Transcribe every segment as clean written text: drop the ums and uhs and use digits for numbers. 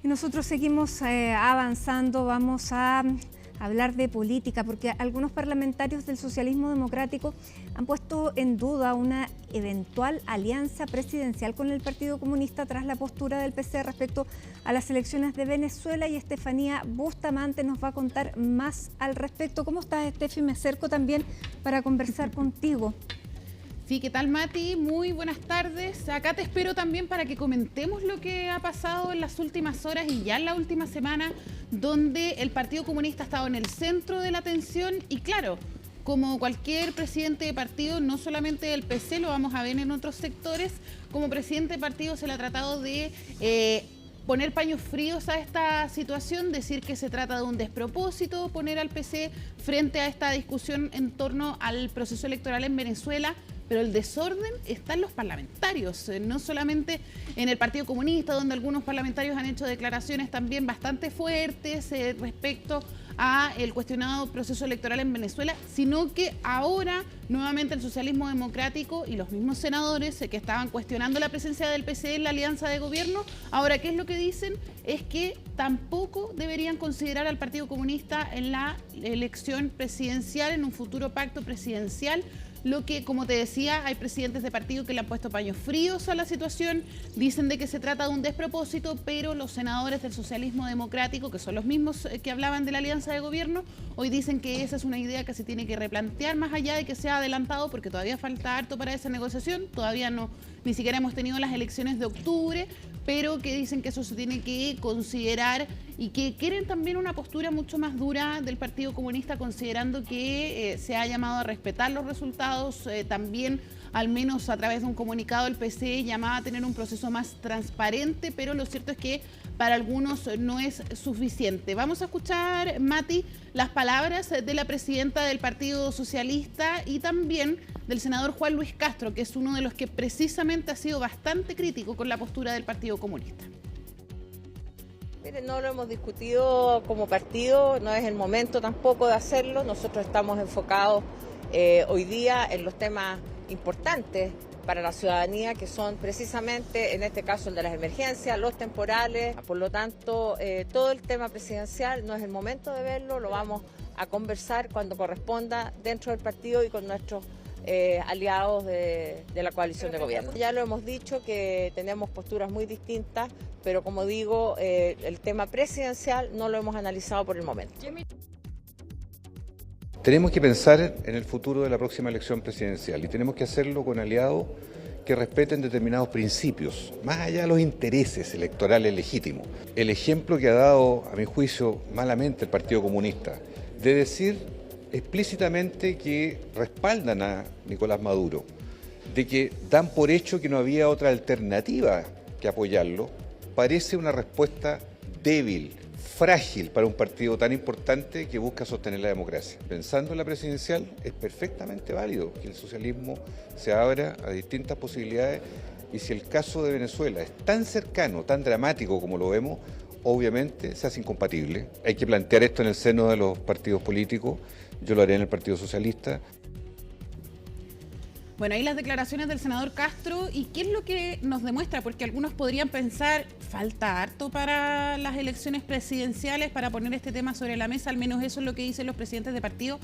Y nosotros seguimos avanzando, vamos a hablar de política, porque algunos parlamentarios del socialismo democrático han puesto en duda una eventual alianza presidencial con el Partido Comunista tras la postura del PC respecto a las elecciones de Venezuela, y Estefanía Bustamante nos va a contar más al respecto. ¿Cómo estás, Estefi? Me acerco también para conversar contigo. Sí, ¿qué tal, Mati? Muy buenas tardes. Acá te espero también para que comentemos lo que ha pasado en las últimas horas y ya en la última semana, donde el Partido Comunista ha estado en el centro de la atención y, claro, como cualquier presidente de partido, no solamente del PC, lo vamos a ver en otros sectores, como presidente de partido se le ha tratado de poner paños fríos a esta situación, decir que se trata de un despropósito, poner al PC frente a esta discusión en torno al proceso electoral en Venezuela. Pero el desorden está en los parlamentarios, no solamente en el Partido Comunista, donde algunos parlamentarios han hecho declaraciones también bastante fuertes respecto a el cuestionado proceso electoral en Venezuela, sino que ahora nuevamente el socialismo democrático y los mismos senadores que estaban cuestionando la presencia del PC en la alianza de gobierno, ahora ¿qué es lo que dicen? Es que tampoco deberían considerar al Partido Comunista en la elección presidencial, en un futuro pacto presidencial. Lo que, como te decía, hay presidentes de partido que le han puesto paños fríos a la situación, dicen de que se trata de un despropósito, pero los senadores del socialismo democrático, que son los mismos que hablaban de la alianza de gobierno, hoy dicen que esa es una idea que se tiene que replantear más allá de que sea adelantado, porque todavía falta harto para esa negociación, todavía no, ni siquiera hemos tenido las elecciones de octubre, pero que dicen que eso se tiene que considerar y que quieren también una postura mucho más dura del Partido Comunista, considerando que se ha llamado a respetar los resultados, también al menos a través de un comunicado el PC llamaba a tener un proceso más transparente, pero lo cierto es que para algunos no es suficiente. Vamos a escuchar, Mati, las palabras de la presidenta del Partido Socialista y también del senador Juan Luis Castro, que es uno de los que precisamente ha sido bastante crítico con la postura del Partido Comunista. Miren, no lo hemos discutido como partido, no es el momento tampoco de hacerlo. Nosotros estamos enfocados hoy día en los temas importantes para la ciudadanía, que son precisamente, en este caso, el de las emergencias, los temporales. Por lo tanto, todo el tema presidencial no es el momento de verlo, lo vamos a conversar cuando corresponda dentro del partido y con nuestros aliados de la coalición de gobierno. Ya lo hemos dicho que tenemos posturas muy distintas, pero como digo, el tema presidencial no lo hemos analizado por el momento. Tenemos que pensar en el futuro de la próxima elección presidencial y tenemos que hacerlo con aliados que respeten determinados principios, más allá de los intereses electorales legítimos. El ejemplo que ha dado, a mi juicio, malamente el Partido Comunista, de decir explícitamente que respaldan a Nicolás Maduro, de que dan por hecho que no había otra alternativa que apoyarlo, parece una respuesta débil, frágil para un partido tan importante que busca sostener la democracia. Pensando en la presidencial, es perfectamente válido que el socialismo se abra a distintas posibilidades y si el caso de Venezuela es tan cercano, tan dramático como lo vemos, obviamente se hace incompatible. Hay que plantear esto en el seno de los partidos políticos, yo lo haré en el Partido Socialista. Bueno, ahí las declaraciones del senador Castro, ¿y qué es lo que nos demuestra? Porque algunos podrían pensar, falta harto para las elecciones presidenciales, para poner este tema sobre la mesa, al menos eso es lo que dicen los presidentes de partido,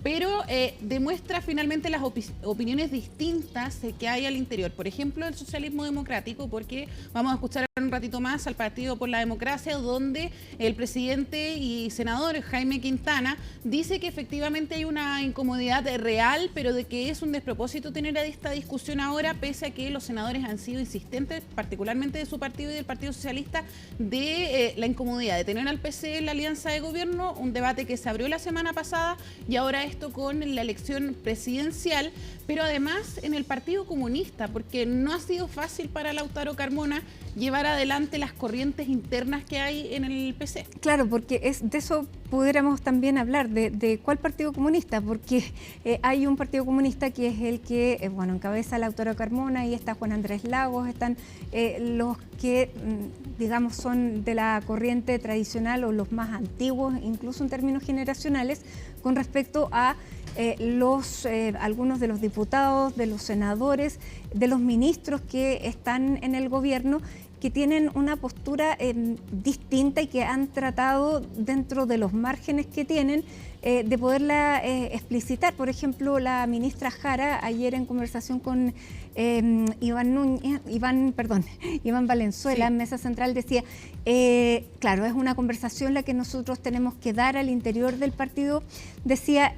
pero demuestra finalmente las opiniones distintas que hay al interior. Por ejemplo, el socialismo democrático, porque vamos a escuchar un ratito más al Partido por la Democracia, donde el presidente y senador Jaime Quintana dice que efectivamente hay una incomodidad real, pero de que es un despropósito tener esta discusión ahora, pese a que los senadores han sido insistentes, particularmente de su partido y del Partido Socialista, de la incomodidad de tener al PC en la alianza de gobierno, un debate que se abrió la semana pasada y ahora esto con la elección presidencial, pero además en el Partido Comunista, porque no ha sido fácil para Lautaro Carmona llevar adelante las corrientes internas que hay en el PC. Claro, porque de eso pudiéramos también hablar, de cuál Partido Comunista, porque hay un Partido Comunista que es el que, encabeza Lautaro Carmona, y está Juan Andrés Lagos, están los que, digamos, son de la corriente tradicional o los más antiguos, incluso en términos generacionales, con respecto a algunos de los diputados, de los senadores, de los ministros que están en el gobierno, que tienen una postura distinta y que han tratado, dentro de los márgenes que tienen, de poderla explicitar. Por ejemplo, la ministra Jara, ayer en conversación con Iván Valenzuela, en Mesa Central, decía, claro, es una conversación la que nosotros tenemos que dar al interior del partido, decía,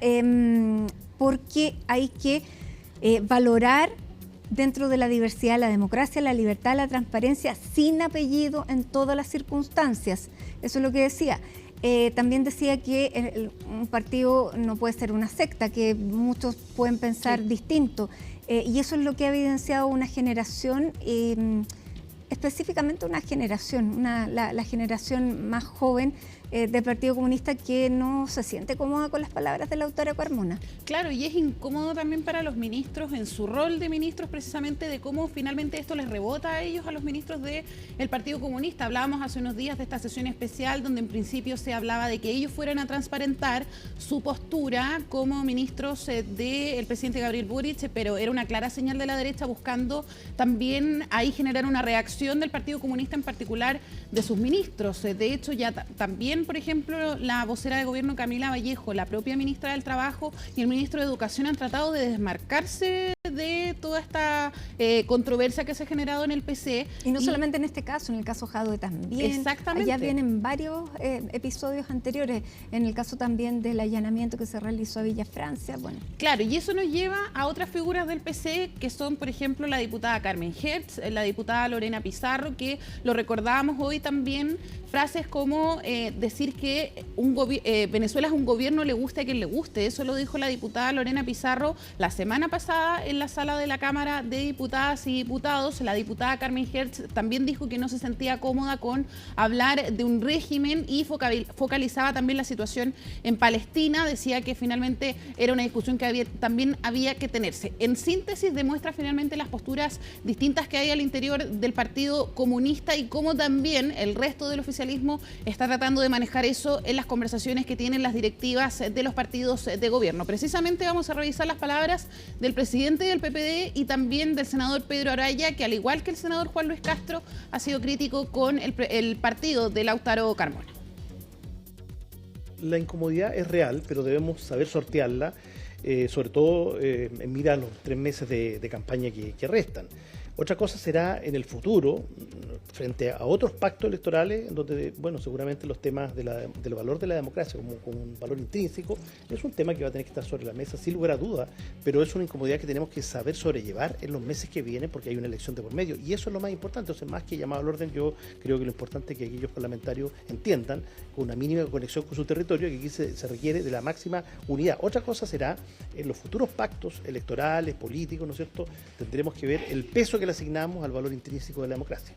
porque hay que valorar dentro de la diversidad, la democracia, la libertad, la transparencia, sin apellido en todas las circunstancias. Eso es lo que decía. También decía que un partido no puede ser una secta, que muchos pueden pensar distinto. Y eso es lo que ha evidenciado una generación, específicamente una generación, la generación más joven del Partido Comunista, que no se siente cómoda con las palabras de la autora Carmona. Claro, y es incómodo también para los ministros en su rol de ministros, precisamente de cómo finalmente esto les rebota a ellos, a los ministros del Partido Comunista. Hablábamos hace unos días de esta sesión especial donde en principio se hablaba de que ellos fueran a transparentar su postura como ministros del presidente Gabriel Boric, pero era una clara señal de la derecha buscando también ahí generar una reacción del Partido Comunista, en particular de sus ministros. De hecho, ya también, por ejemplo, la vocera de gobierno Camila Vallejo, la propia ministra del Trabajo y el ministro de Educación han tratado de desmarcarse de toda esta controversia que se ha generado en el PC. Y no solamente en este caso, en el caso Jadwe también. Exactamente. Ya vienen varios episodios anteriores, en el caso también del allanamiento que se realizó a Villa Francia. Bueno. Claro, y eso nos lleva a otras figuras del PC, que son, por ejemplo, la diputada Carmen Hertz, la diputada Lorena Pizarro, que lo recordábamos hoy también, frases como decir que Venezuela es un gobierno, le guste a quien le guste. Eso lo dijo la diputada Lorena Pizarro la semana pasada en la sala de la Cámara de Diputadas y Diputados. La diputada Carmen Hertz también dijo que no se sentía cómoda con hablar de un régimen y focalizaba también la situación en Palestina. Decía que finalmente era una discusión que también había que tenerse. En síntesis, demuestra finalmente las posturas distintas que hay al interior del Partido Comunista y cómo también el resto del oficialismo está tratando de manejar eso en las conversaciones que tienen las directivas de los partidos de gobierno. Precisamente vamos a revisar las palabras del presidente del PPD y también del senador Pedro Araya, que al igual que el senador Juan Luis Castro, ha sido crítico con el partido de Lautaro Carmona. La incomodidad es real, pero debemos saber sortearla, sobre todo en mira a los 3 meses de campaña que restan. Otra cosa será en el futuro, frente a otros pactos electorales, donde, bueno, seguramente los temas del valor de la democracia como un valor intrínseco, es un tema que va a tener que estar sobre la mesa, sin lugar a duda, pero es una incomodidad que tenemos que saber sobrellevar en los meses que vienen, porque hay una elección de por medio, y eso es lo más importante. Entonces, más que llamado al orden, yo creo que lo importante es que aquellos parlamentarios entiendan, con una mínima conexión con su territorio, que aquí se requiere de la máxima unidad. Otra cosa será, en los futuros pactos electorales, políticos, ¿no es cierto?, tendremos que ver el peso que le asignamos al valor intrínseco de la democracia.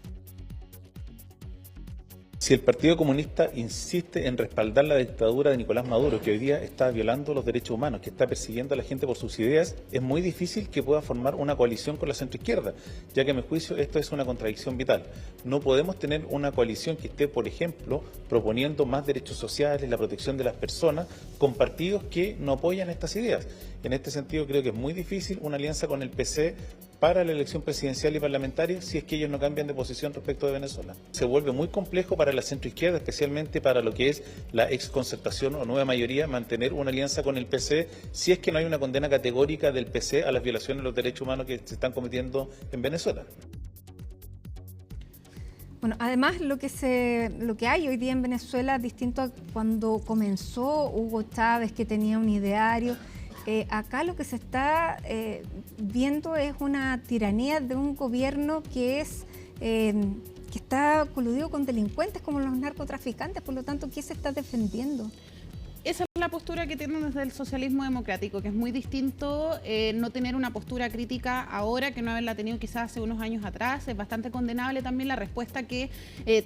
Si el Partido Comunista insiste en respaldar la dictadura de Nicolás Maduro, que hoy día está violando los derechos humanos, que está persiguiendo a la gente por sus ideas, es muy difícil que pueda formar una coalición con la centroizquierda, ya que a mi juicio esto es una contradicción vital. No podemos tener una coalición que esté, por ejemplo, proponiendo más derechos sociales, la protección de las personas, con partidos que no apoyan estas ideas. En este sentido, creo que es muy difícil una alianza con el PC para la elección presidencial y parlamentaria si es que ellos no cambian de posición respecto de Venezuela. Se vuelve muy complejo para la centroizquierda, especialmente para lo que es la exconcertación o nueva mayoría, mantener una alianza con el PC si es que no hay una condena categórica del PC a las violaciones de los derechos humanos que se están cometiendo en Venezuela. Bueno, además lo que hay hoy día en Venezuela, distinto a cuando comenzó Hugo Chávez, que tenía un ideario, acá lo que se está viendo es una tiranía de un gobierno que está coludido con delincuentes como los narcotraficantes. Por lo tanto, ¿qué se está defendiendo? Esa es la postura que tienen desde el socialismo democrático, que es muy distinto no tener una postura crítica ahora que no haberla tenido quizás hace unos años atrás. Es bastante condenable también la respuesta que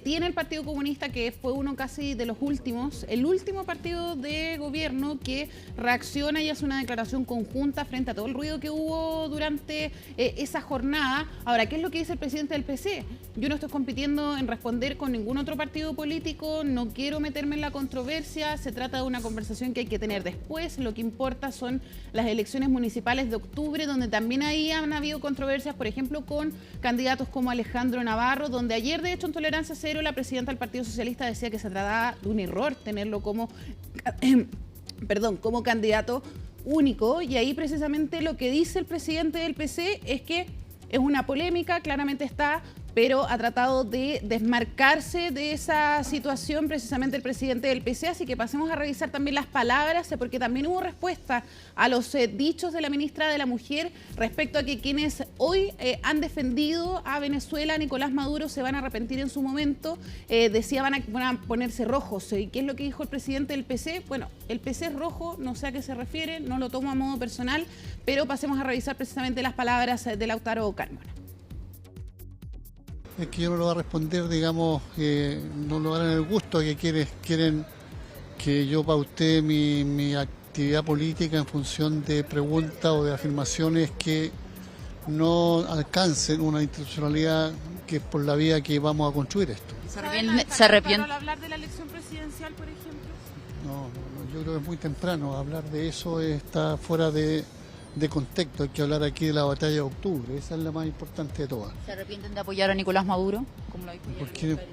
tiene el Partido Comunista, que fue uno casi de los últimos, el último partido de gobierno que reacciona y hace una declaración conjunta frente a todo el ruido que hubo durante esa jornada. Ahora, ¿qué es lo que dice el presidente del PC? Yo no estoy compitiendo en responder con ningún otro partido político, no quiero meterme en la controversia, se trata de una conversación conversación que hay que tener después. Lo que importa son las elecciones municipales de octubre, donde también ahí han habido controversias, por ejemplo, con candidatos como Alejandro Navarro, donde ayer, de hecho, en Tolerancia Cero, la presidenta del Partido Socialista decía que se trataba de un error tenerlo como, como candidato único. Y ahí precisamente lo que dice el presidente del PC es que es una polémica, claramente está, pero ha tratado de desmarcarse de esa situación precisamente el presidente del PC. Así que pasemos a revisar también las palabras, porque también hubo respuesta a los dichos de la ministra de la Mujer respecto a que quienes hoy han defendido a Venezuela, a Nicolás Maduro, se van a arrepentir en su momento. Decía van a ponerse rojos. ¿Y qué es lo que dijo el presidente del PC? Bueno, el PC es rojo, no sé a qué se refiere, no lo tomo a modo personal, pero pasemos a revisar precisamente las palabras de Lautaro Carmona. Es que yo no lo voy a responder, digamos, no lo harán el gusto que quieren que yo pautee mi actividad política en función de preguntas o de afirmaciones que no alcancen una institucionalidad que es por la vía que vamos a construir esto. ¿Se arrepiente? ¿Al hablar de la elección presidencial, por ejemplo? No, yo creo que es muy temprano. Hablar de eso está fuera de contexto. Hay que hablar aquí de la batalla de octubre, esa es la más importante de todas. ¿Se arrepienten de apoyar a Nicolás Maduro? Como lo dijo ayer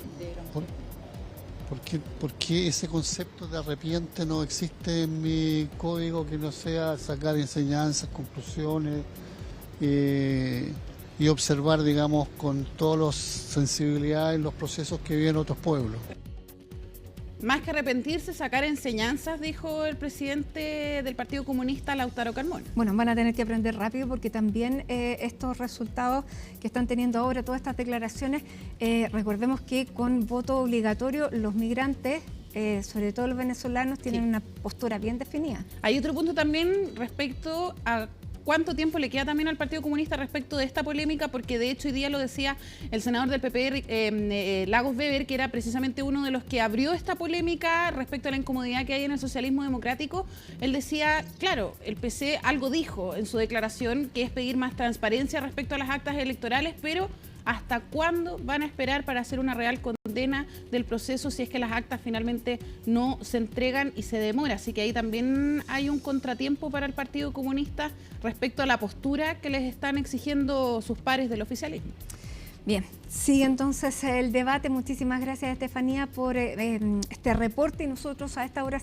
¿Por qué ese concepto de arrepiente no existe en mi código que no sea sacar enseñanzas, conclusiones y observar, digamos, con todas las sensibilidades los procesos que viven otros pueblos? Más que arrepentirse, sacar enseñanzas, dijo el presidente del Partido Comunista, Lautaro Carmona. Bueno, van a tener que aprender rápido porque también estos resultados que están teniendo ahora, todas estas declaraciones, recordemos que con voto obligatorio los migrantes, sobre todo los venezolanos, tienen una postura bien definida. Hay otro punto también respecto a cuánto tiempo le queda también al Partido Comunista respecto de esta polémica, porque de hecho hoy día lo decía el senador del PP, Lagos Weber, que era precisamente uno de los que abrió esta polémica respecto a la incomodidad que hay en el socialismo democrático. Él decía, claro, el PC algo dijo en su declaración, que es pedir más transparencia respecto a las actas electorales, pero ¿hasta cuándo van a esperar para hacer una real condena del proceso si es que las actas finalmente no se entregan y se demora? Así que ahí también hay un contratiempo para el Partido Comunista respecto a la postura que les están exigiendo sus pares del oficialismo. Bien, sigue entonces el debate. Muchísimas gracias, Estefanía, por este reporte, y nosotros a esta hora